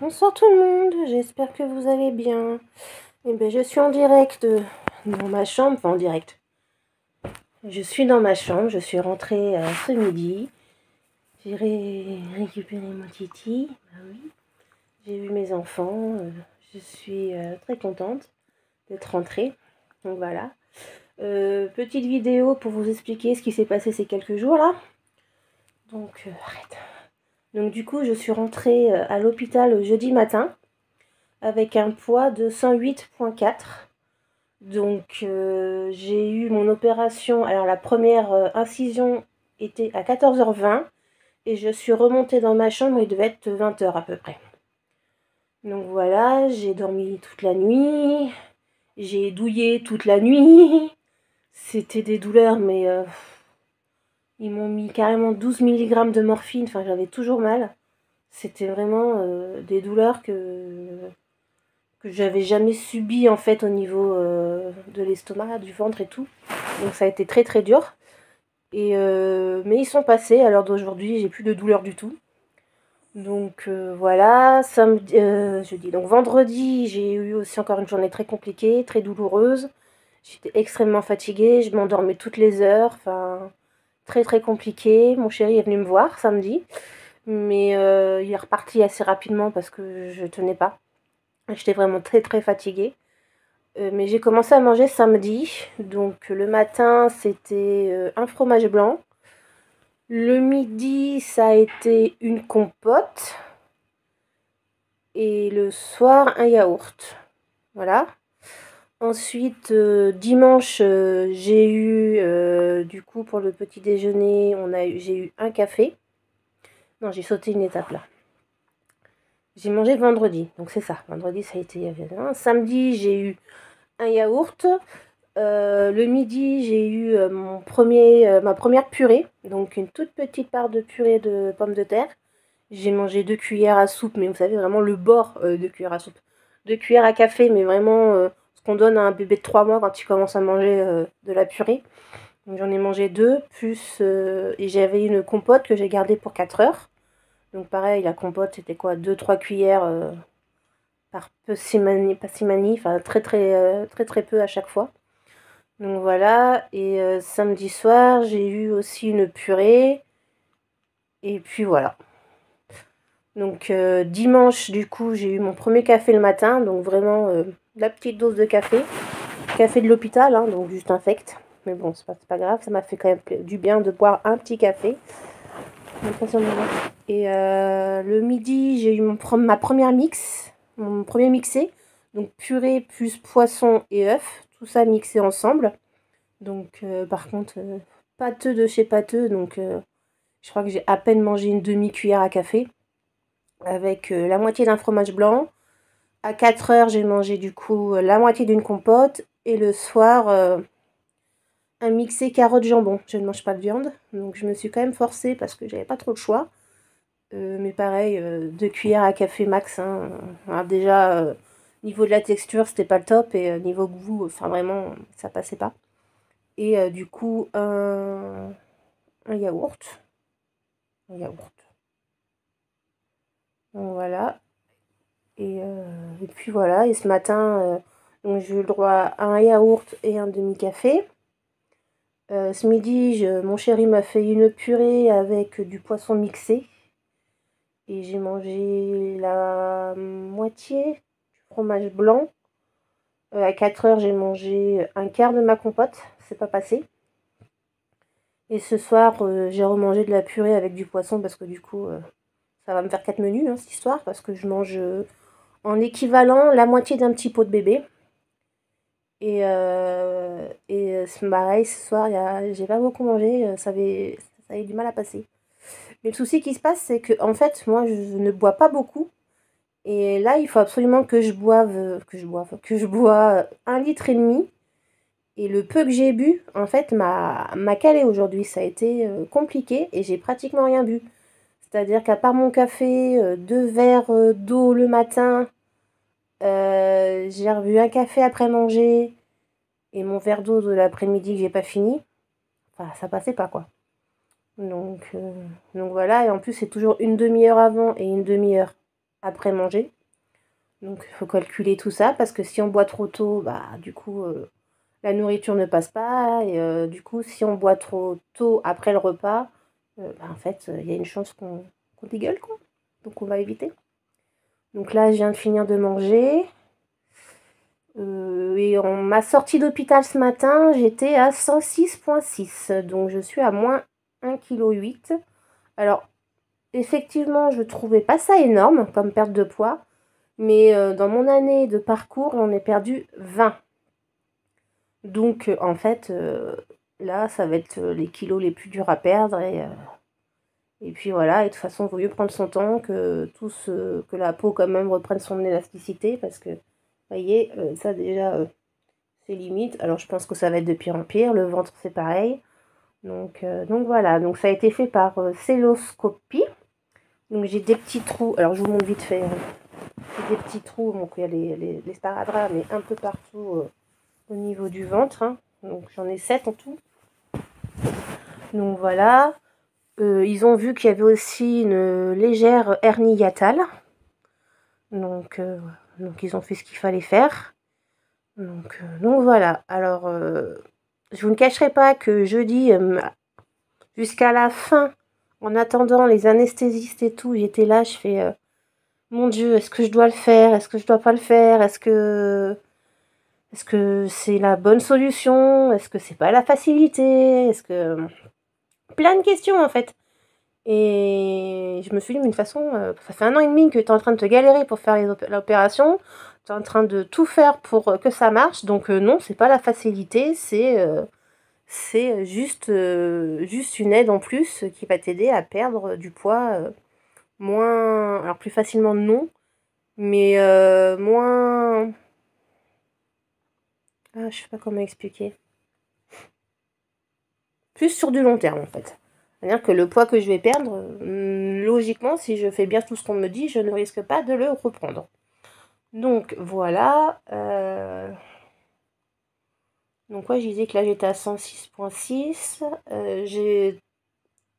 Bonsoir tout le monde, j'espère que vous allez bien. Eh bien, je suis en direct dans ma chambre, enfin en direct. Je suis dans ma chambre, je suis rentrée ce midi. J'ai récupéré mon titi, bah oui. J'ai vu mes enfants, je suis très contente d'être rentrée. Donc voilà. Petite vidéo pour vous expliquer ce qui s'est passé ces quelques jours là. Donc arrête. Donc du coup, je suis rentrée à l'hôpital jeudi matin avec un poids de 108,4. Donc j'ai eu mon opération, alors la première incision était à 14h20 et je suis remontée dans ma chambre, il devait être 20h à peu près. Donc voilà, j'ai dormi toute la nuit, j'ai douillé toute la nuit, c'était des douleurs mais ils m'ont mis carrément 12 mg de morphine, enfin j'avais toujours mal. C'était vraiment des douleurs que j'avais jamais subi en fait au niveau de l'estomac, du ventre et tout. Donc ça a été très très dur. Et mais ils sont passés, à l'heure d'aujourd'hui, j'ai plus de douleur du tout. Donc voilà, samedi, jeudi. Donc vendredi, j'ai eu aussi encore une journée très compliquée, très douloureuse. J'étais extrêmement fatiguée, je m'endormais toutes les heures, enfin très très compliqué. Mon chéri est venu me voir samedi, mais il est reparti assez rapidement parce que je tenais pas. J'étais vraiment très très fatiguée. Mais j'ai commencé à manger samedi. Donc le matin, c'était un fromage blanc. Le midi, ça a été une compote. Et le soir, un yaourt. Voilà. Ensuite, dimanche, j'ai eu, du coup, pour le petit déjeuner, j'ai eu un café. Non, j'ai sauté une étape là. J'ai mangé vendredi, donc c'est ça. Vendredi, ça a été. Samedi, j'ai eu un yaourt. Le midi, j'ai eu ma première purée, donc une toute petite part de purée de pommes de terre. J'ai mangé 2 cuillères à soupe, mais vous savez, vraiment le bord de cuillère à soupe. 2 cuillères à café, mais vraiment ce qu'on donne à un bébé de 3 mois quand il commence à manger de la purée. Donc j'en ai mangé 2, plus et j'avais une compote que j'ai gardée pour 4 heures. Donc pareil, la compote, c'était quoi, 2-3 cuillères par parcimonie, enfin très très peu à chaque fois. Donc voilà, et samedi soir, j'ai eu aussi une purée. Et puis voilà. Donc dimanche, du coup, j'ai eu mon premier café le matin. Donc vraiment, la petite dose de café. Café de l'hôpital, hein, donc juste infect. Mais bon, c'est pas grave, ça m'a fait quand même du bien de boire un petit café. Et le midi, j'ai eu ma première mix, mon premier mixé. Donc purée plus poisson et œufs, tout ça mixé ensemble. Donc par contre, pâteux de chez pâteux, donc je crois que j'ai à peine mangé une demi-cuillère à café avec la moitié d'un fromage blanc. À 4 heures, j'ai mangé du coup la moitié d'une compote et le soir, un mixé carottes jambon. Je ne mange pas de viande, donc je me suis quand même forcée parce que j'avais pas trop le choix. Mais pareil, 2 cuillères à café max, hein. Alors déjà, niveau de la texture, c'était pas le top et niveau goût, enfin vraiment, ça passait pas. Et du coup, un yaourt. Un yaourt. Donc voilà. Et puis voilà. Et ce matin, donc j'ai eu le droit à un yaourt et un demi-café. Ce midi, mon chéri m'a fait une purée avec du poisson mixé. Et j'ai mangé la moitié du fromage blanc. À 4 heures, j'ai mangé un quart de ma compote. C'est pas passé. Et ce soir, j'ai remangé de la purée avec du poisson parce que du coup, ça va me faire 4 menus, hein, cette histoire. Parce que je mange en équivalent la moitié d'un petit pot de bébé. Et c'est pareil, ce soir, j'ai pas beaucoup mangé. Ça avait du mal à passer. Mais le souci qui se passe, c'est que en fait, moi, je ne bois pas beaucoup. Et là, il faut absolument que je bois 1,5 litre. Et le peu que j'ai bu, en fait, m'a calé aujourd'hui. Ça a été compliqué et j'ai pratiquement rien bu. C'est-à-dire qu'à part mon café, 2 verres d'eau le matin, j'ai rebu un café après manger et mon verre d'eau de l'après-midi que j'ai pas fini. Enfin, ça passait pas, quoi. Donc, donc voilà, et en plus, c'est toujours une demi-heure avant et une demi-heure après manger. Donc il faut calculer tout ça parce que si on boit trop tôt, bah du coup la nourriture ne passe pas et du coup si on boit trop tôt après le repas, bah, en fait il y a une chance qu'on dégueule quoi. Donc on va éviter. Donc là je viens de finir de manger. Et en ma sortie d'hôpital ce matin, j'étais à 106,6. Donc je suis à moins 1,8 kg. Alors effectivement, je trouvais pas ça énorme comme perte de poids. Mais dans mon année de parcours, j'en ai perdu 20. Donc en fait, là, ça va être les kilos les plus durs à perdre. Et puis voilà, et de toute façon, il vaut mieux prendre son temps que la peau quand même reprenne son élasticité. Parce que, vous voyez, ça déjà, c'est limite. Alors je pense que ça va être de pire en pire. Le ventre, c'est pareil. Donc voilà, donc ça a été fait par celloscopie. Donc j'ai des petits trous. Alors je vous montre vite fait. Des petits trous, donc il y a les sparadraps, mais un peu partout au niveau du ventre. Hein. Donc j'en ai 7 en tout. Donc voilà. Ils ont vu qu'il y avait aussi une légère hernie hiatale. Donc ils ont fait ce qu'il fallait faire. Donc voilà. Alors, je vous ne cacherai pas que jeudi, jusqu'à la fin, en attendant les anesthésistes et tout, j'étais là, je fais mon Dieu, est-ce que je dois le faire? Est-ce que je dois pas le faire? Est-ce que c'est la bonne solution? Est-ce que c'est pas la facilité? Est-ce que... Plein de questions en fait. Et je me suis dit, mais de toute façon, ça fait 1 an et demi que tu es en train de te galérer pour faire l'opération. Tu es en train de tout faire pour que ça marche. Donc non, c'est pas la facilité, c'est juste une aide en plus qui va t'aider à perdre du poids moins... Alors plus facilement non, mais moins... Ah, je sais pas comment expliquer. Plus sur du long terme en fait. C'est-à-dire que le poids que je vais perdre, logiquement, si je fais bien tout ce qu'on me dit, je ne risque pas de le reprendre. Donc voilà. Donc ouais, je disais que là j'étais à 106,6.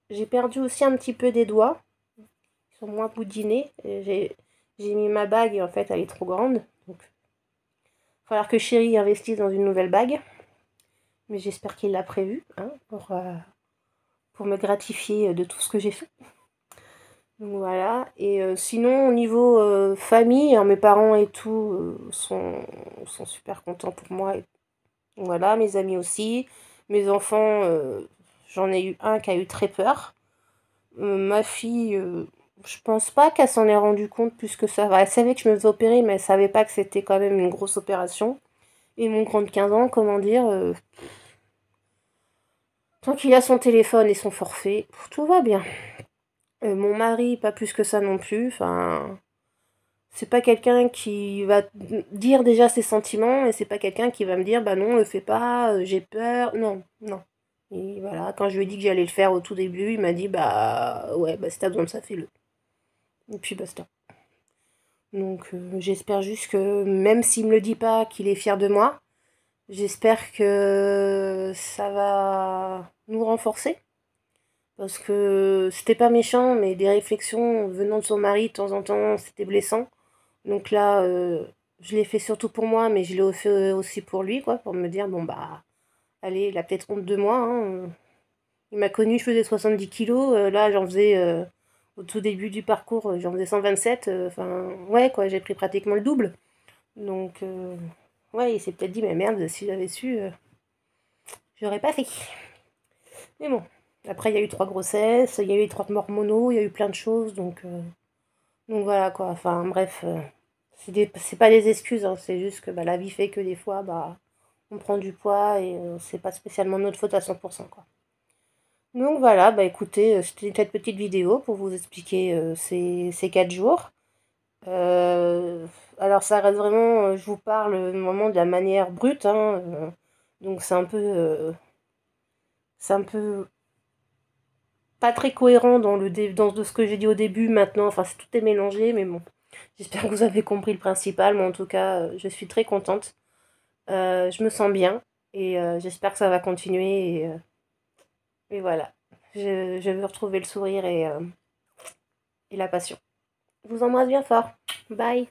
J'ai perdu aussi un petit peu des doigts. Ils sont moins boudinés. J'ai mis ma bague et en fait elle est trop grande. Donc il va falloir que Chéri investisse dans une nouvelle bague. Mais j'espère qu'il l'a prévu hein, pour me gratifier de tout ce que j'ai fait. Donc voilà. Et sinon, au niveau famille, hein, mes parents et tout sont super contents pour moi. Et voilà, mes amis aussi. Mes enfants, j'en ai eu un qui a eu très peur. Ma fille, je pense pas qu'elle s'en ait rendu compte plus que ça. Elle savait que je me faisais opérer, mais elle savait pas que c'était quand même une grosse opération. Et mon grand de 15 ans, comment dire, tant qu'il a son téléphone et son forfait, tout va bien. Mon mari, pas plus que ça non plus. Enfin, c'est pas quelqu'un qui va dire déjà ses sentiments et c'est pas quelqu'un qui va me dire bah non, le fais pas, j'ai peur. Non, non. Et voilà, quand je lui ai dit que j'allais le faire au tout début, il m'a dit bah ouais, bah si t'as besoin de ça, fais-le. Et puis basta. Donc j'espère juste que même s'il me le dit pas, qu'il est fier de moi, j'espère que ça va nous renforcer. Parce que c'était pas méchant, mais des réflexions venant de son mari de temps en temps, c'était blessant. Donc là, je l'ai fait surtout pour moi, mais je l'ai fait aussi pour lui, quoi, pour me dire, bon bah, allez, il a peut-être honte de moi. Hein. Il m'a connu, je faisais 70 kilos, là j'en faisais, au tout début du parcours, j'en faisais 127, enfin, ouais, quoi, j'ai pris pratiquement le double. Donc, ouais, il s'est peut-être dit, mais merde, si j'avais su, j'aurais pas fait. Mais bon, après il y a eu 3 grossesses, il y a eu les 3 hormonaux, il y a eu plein de choses, donc voilà quoi, enfin bref, c'est pas des excuses, hein, c'est juste que bah, la vie fait que des fois, bah, on prend du poids et c'est pas spécialement notre faute à 100%, quoi. Donc voilà, bah écoutez, c'était cette petite vidéo pour vous expliquer ces 4 jours. Euh, alors ça reste vraiment, je vous parle vraiment de la manière brute, hein, donc c'est un peu pas très cohérent dans de ce que j'ai dit au début maintenant, enfin tout est mélangé, mais bon, j'espère que vous avez compris le principal, mais en tout cas, je suis très contente. Je me sens bien et j'espère que ça va continuer et voilà. Je veux retrouver le sourire et la passion. Je vous embrasse bien fort. Bye.